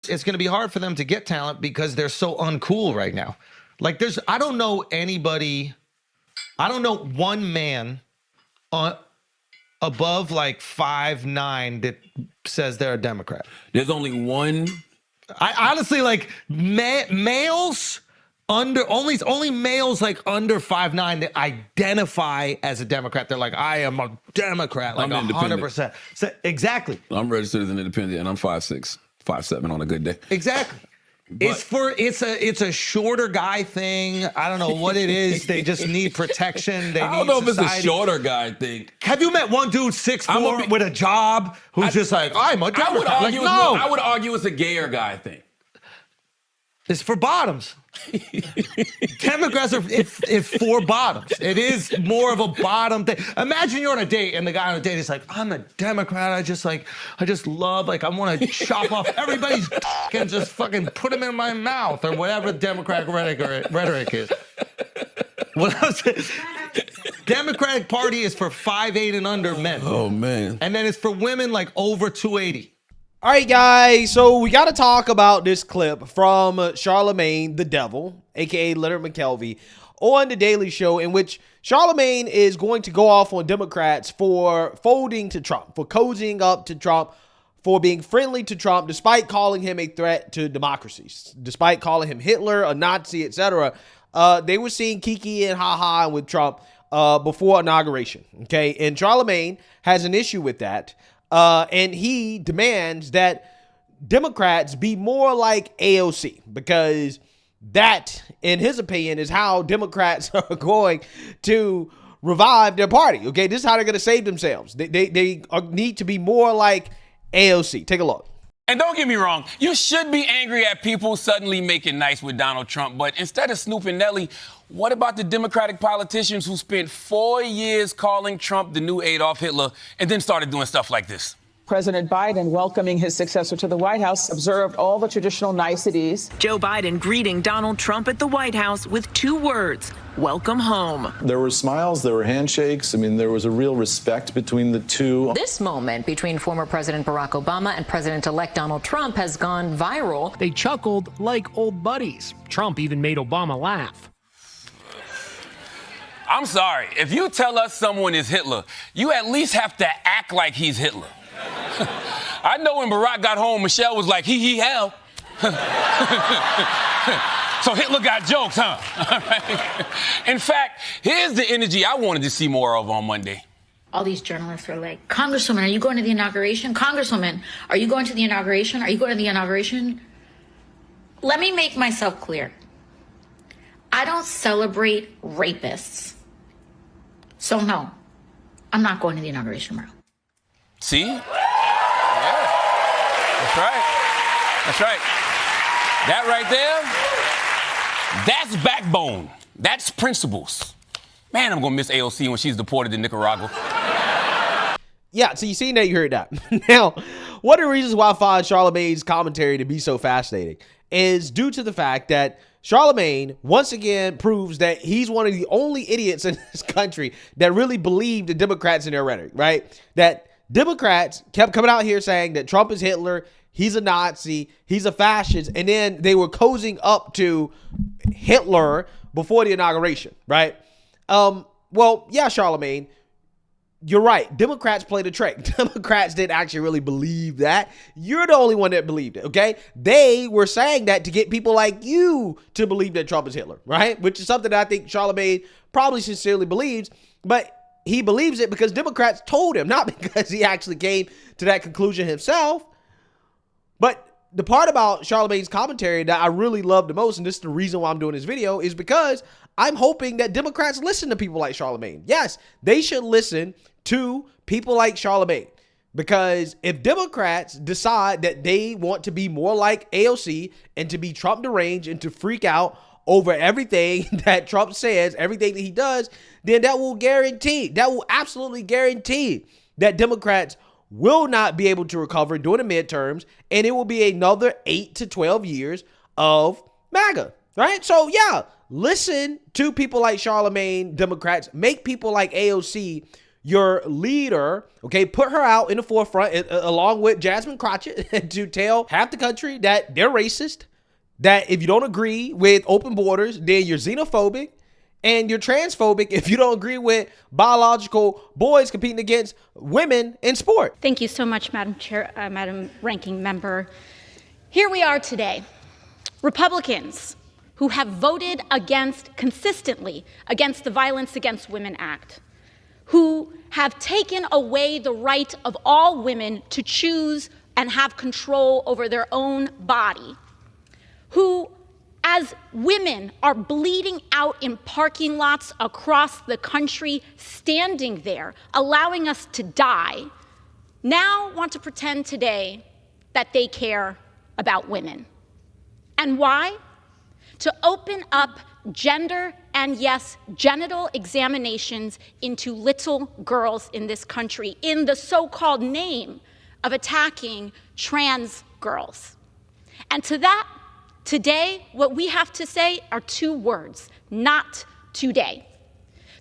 it's going to be hard for them to get talent because they're so uncool right now. Like I don't know one man above like 5'9" that says they're a Democrat. There's only one. I honestly like males only males like under 5'9" that identify as a Democrat. They're like, I am a Democrat, like 100%. So, exactly. I'm registered as an independent, and I'm 5'6", 5'7" on a good day. Exactly. But it's a shorter guy thing. I don't know what it is. They just need protection. I don't know if it's a shorter guy thing. Have you met one dude 6'4" with a job who's just like, I'm a Democrat? I would argue it's a gayer guy thing. It's for bottoms. Democrats are if for bottoms. It is more of a bottom thing. Imagine you're on a date and the guy on a date is like, I'm a Democrat. I just love, I want to chop off everybody's and just fucking put them in my mouth or whatever Democratic rhetoric is. What else? Democratic Party is for 5'8" and under men. Oh, man. And then it's for women like over 280. All right, guys, so we got to talk about this clip from Charlamagne the Devil, a.k.a. Leonard McKelvey, on The Daily Show, in which Charlamagne is going to go off on Democrats for folding to Trump, for cozying up to Trump, for being friendly to Trump, despite calling him a threat to democracy, despite calling him Hitler, a Nazi, etc. They were seeing Kiki and ha-ha with Trump before inauguration, okay? And Charlamagne has an issue with that. And he demands that Democrats be more like AOC, because that, in his opinion, is how Democrats are going to revive their party. Okay, this is how they're going to save themselves. They need to be more like AOC. Take a look. And don't get me wrong, you should be angry at people suddenly making nice with Donald Trump, but instead of Snoop and Nelly, what about the Democratic politicians who spent 4 years calling Trump the new Adolf Hitler and then started doing stuff like this? President Biden, welcoming his successor to the White House, observed all the traditional niceties. Joe Biden greeting Donald Trump at the White House with 2 words: welcome home. There were smiles, there were handshakes. I mean, there was a real respect between the two. This moment between former President Barack Obama and President-elect Donald Trump has gone viral. They chuckled like old buddies. Trump even made Obama laugh. I'm sorry, if you tell us someone is Hitler, you at least have to act like he's Hitler. I know when Barack got home, Michelle was like, he hell. So Hitler got jokes, huh? In fact, here's the energy I wanted to see more of on Monday. All these journalists are like, Congresswoman, are you going to the inauguration? Congresswoman, are you going to the inauguration? Are you going to the inauguration? Let me make myself clear. I don't celebrate rapists. So no, I'm not going to the inauguration tomorrow. See? Yeah. That's right. That's right. That right there, that's backbone. That's principles. Man, I'm going to miss AOC when she's deported to Nicaragua. Yeah, so you seen that, you heard that. Now, one of the reasons why I find Charlamagne's commentary to be so fascinating is due to the fact that Charlamagne once again proves that he's one of the only idiots in this country that really believe the Democrats in their rhetoric, right? That Democrats kept coming out here saying that Trump is Hitler, he's a Nazi, he's a fascist, and then they were cozying up to Hitler before the inauguration, right? Well, yeah, Charlamagne, you're right. Democrats played a trick. Democrats didn't actually really believe that. You're the only one that believed it, okay? They were saying that to get people like you to believe that Trump is Hitler, right? Which is something that I think Charlamagne probably sincerely believes, but he believes it because Democrats told him, not because he actually came to that conclusion himself. But the part about Charlamagne's commentary that I really love the most, and this is the reason why I'm doing this video, is because I'm hoping that Democrats listen to people like Charlamagne. Yes, they should listen to people like Charlamagne, because if Democrats decide that they want to be more like AOC and to be Trump deranged and to freak out over everything that Trump says, everything that he does, then that will absolutely guarantee that Democrats will not be able to recover during the midterms, and it will be another 8 to 12 years of MAGA, right? So yeah, listen to people like Charlamagne, Democrats, make people like AOC your leader, okay, put her out in the forefront along with Jasmine Crotchet to tell half the country that they're racist, that if you don't agree with open borders, then you're xenophobic and you're transphobic if you don't agree with biological boys competing against women in sport. Thank you so much, Madam Chair, Madam Ranking Member. Here we are today, Republicans who have voted consistently against the Violence Against Women Act, who have taken away the right of all women to choose and have control over their own body, who, as women are bleeding out in parking lots across the country, standing there, allowing us to die, now want to pretend today that they care about women. And why? To open up gender and, yes, genital examinations into little girls in this country in the so-called name of attacking trans girls. And to that, today, what we have to say are two words: not today.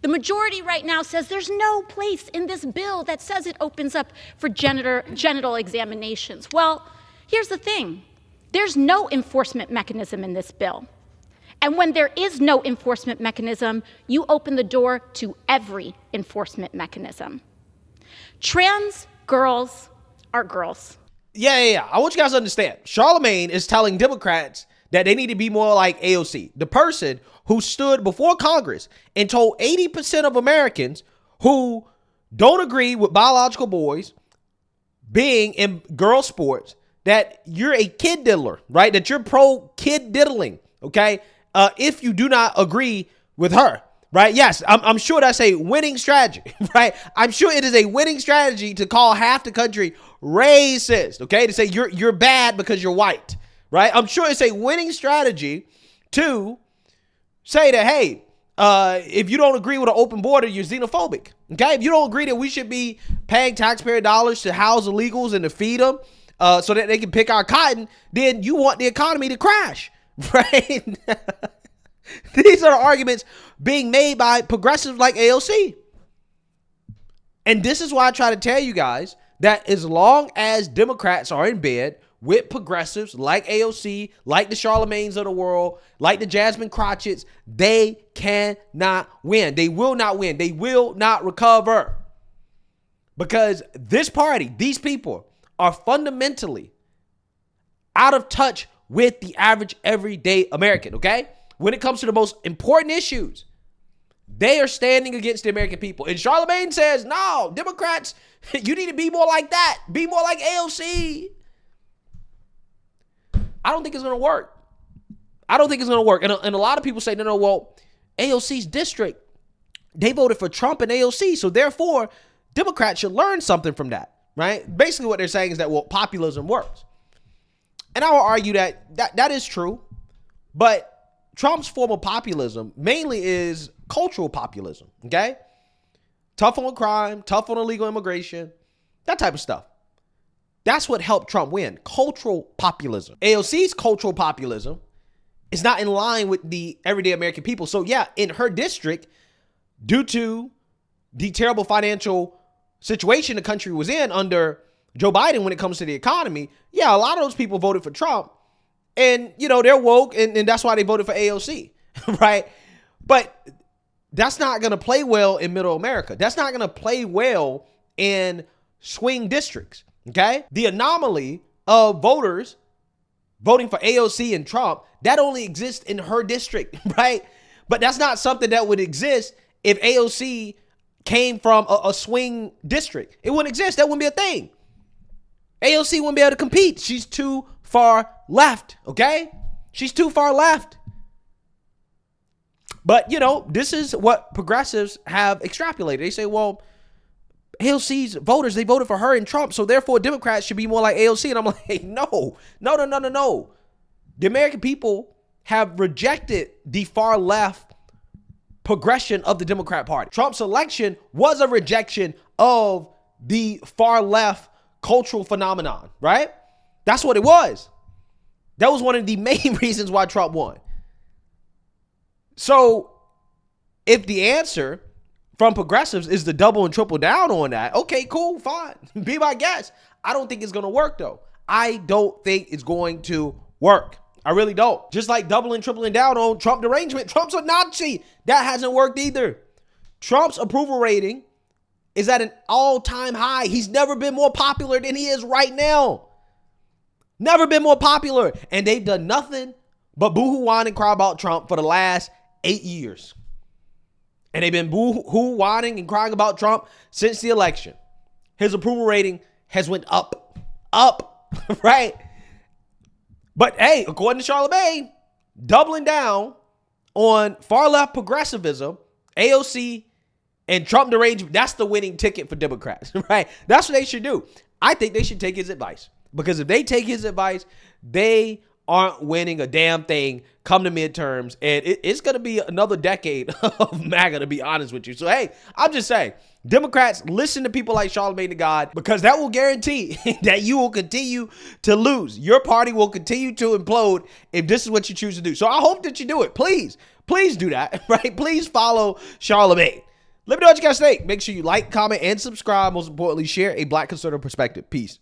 The majority right now says there's no place in this bill that says it opens up for genital examinations. Well, here's the thing. There's no enforcement mechanism in this bill. And when there is no enforcement mechanism, you open the door to every enforcement mechanism. Trans girls are girls. Yeah. I want you guys to understand. Charlamagne is telling Democrats that they need to be more like AOC, the person who stood before Congress and told 80% of Americans who don't agree with biological boys being in girl sports that you're a kid diddler, right? That you're pro kid diddling, okay? If you do not agree with her, right? Yes, I'm sure that's a winning strategy, right? I'm sure it is a winning strategy to call half the country racist, okay? To say you're bad because you're white, right? I'm sure it's a winning strategy to say that, hey, if you don't agree with an open border, you're xenophobic, okay? If you don't agree that we should be paying taxpayer dollars to house illegals and to feed them so that they can pick our cotton, then you want the economy to crash. Right? These are the arguments being made by progressives like AOC. And this is why I try to tell you guys that as long as Democrats are in bed with progressives like AOC, like the Charlamagnes of the world, like the Jasmine Crotchets, they cannot win. They will not win. They will not recover. Because this party, these people are fundamentally out of touch with the average everyday American, okay? When it comes to the most important issues, they are standing against the American people. And Charlamagne says, no, Democrats, you need to be more like that. Be more like AOC. I don't think it's going to work. I don't think it's going to work. And a lot of people say, no, well, AOC's district, they voted for Trump and AOC. So therefore, Democrats should learn something from that, right? Basically what they're saying is that, well, populism works. And I will argue that is true, but Trump's form of populism mainly is cultural populism, okay? Tough on crime, tough on illegal immigration, that type of stuff. That's what helped Trump win, cultural populism. AOC's cultural populism is not in line with the everyday American people. So yeah, in her district, due to the terrible financial situation the country was in under Joe Biden when it comes to the economy, yeah, a lot of those people voted for Trump and, you know, they're woke and that's why they voted for AOC, right? But that's not going to play well in middle America. That's not going to play well in swing districts, okay? The anomaly of voters voting for AOC and Trump, that only exists in her district, right? But that's not something that would exist if AOC came from a swing district. It wouldn't exist. That wouldn't be a thing. AOC wouldn't be able to compete. She's too far left, okay? She's too far left. But, you know, this is what progressives have extrapolated. They say, well, AOC's voters, they voted for her and Trump, so therefore Democrats should be more like AOC. And I'm like, no. The American people have rejected the far left progression of the Democrat Party. Trump's election was a rejection of the far left cultural phenomenon, right? That's what it was. That was one of the main reasons why Trump won. So if the answer from progressives is to double and triple down on that. Okay, cool, fine. Be my guest. I don't think it's going to work, though. I don't think it's going to work. I really don't. Just like doubling, tripling down on Trump derangement. Trump's a Nazi. That hasn't worked either. Trump's approval rating is at an all-time high. He's never been more popular than he is right now. Never been more popular. And they've done nothing but boo-hoo, whine, and cry about Trump for the last 8 years. And they've been boo-hoo, whining, and crying about Trump since the election. His approval rating has went up, right? But hey, according to Charlamagne, doubling down on far-left progressivism, AOC, and Trump derangement, that's the winning ticket for Democrats, right? That's what they should do. I think they should take his advice. Because if they take his advice, they aren't winning a damn thing come the midterms. And it's going to be another decade of MAGA, to be honest with you. So, hey, I'm just saying, Democrats, listen to people like Charlamagne Tha God, because that will guarantee that you will continue to lose. Your party will continue to implode if this is what you choose to do. So I hope that you do it. Please do that, right? Please follow Charlamagne. Let me know what you guys think. Make sure you like, comment, and subscribe. Most importantly, share a Black conservative perspective. Peace.